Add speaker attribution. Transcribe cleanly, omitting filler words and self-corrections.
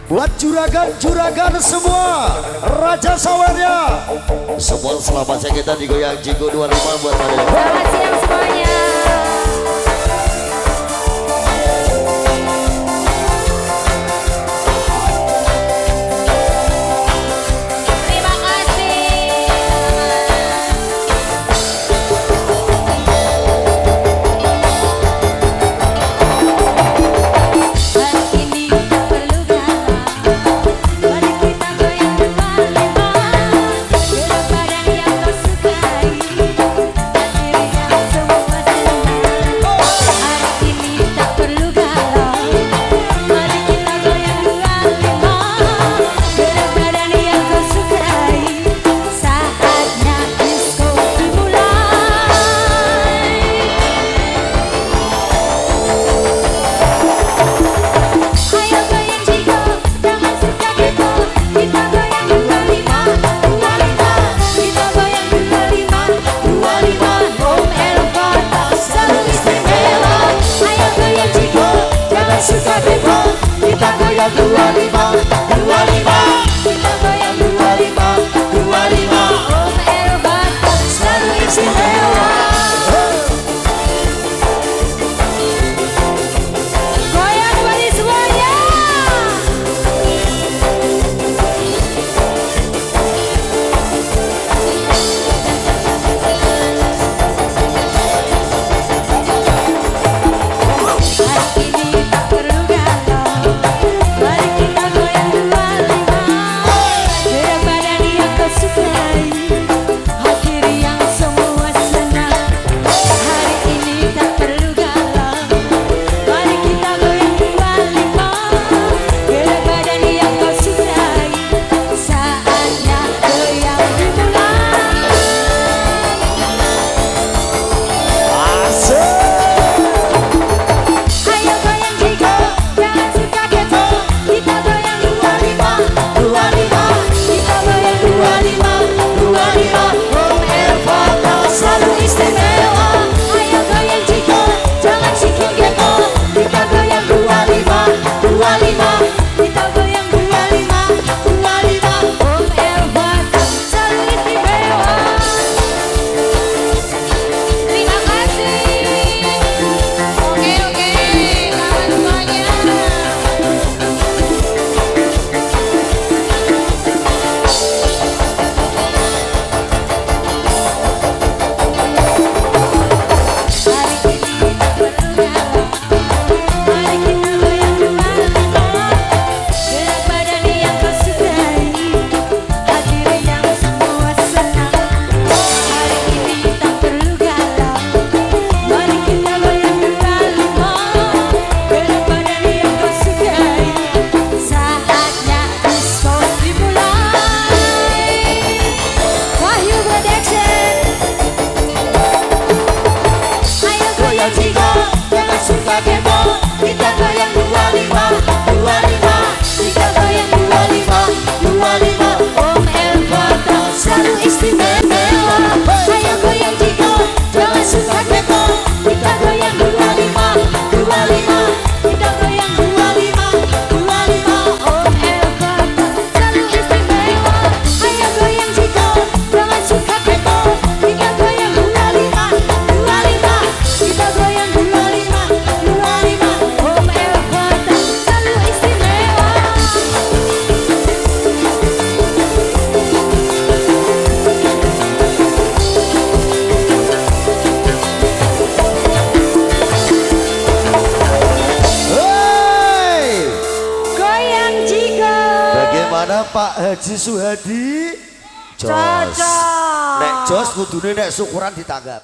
Speaker 1: Buat juragan-juragan semua, Raja Sawernya. Semua selamat kita digoyang Jigo 25 buat kalian.
Speaker 2: Selamat siang semuanya.
Speaker 1: Suka bebo, kita goyang 25, 25. Kita goyang 25, 25.
Speaker 2: Om Elvan selalu istimewa. Goyang kembali semuanya.
Speaker 1: Kita goyang 25, 25. Kita goyang 25, 25.
Speaker 2: Om Elvan
Speaker 1: selalu istimewa.
Speaker 2: Ayo goyang Jigo,
Speaker 1: Jangan suka kepo. Kita goyang 25, 25. Kita goyang 25, 25.
Speaker 2: Om Elvan selalu istimewa.
Speaker 1: Ayo goyang Jigo, jangan suka kepo. Kita goyang 25, 25. Kita goyang 25, 25.
Speaker 2: Om Elvan selalu istimewa.
Speaker 1: Hey!
Speaker 2: Goyang Jigo.
Speaker 1: Bagaimana Pak Haji Suhadi?
Speaker 2: Cocok.
Speaker 1: Nek jos kudune nek syukuran ditanggap.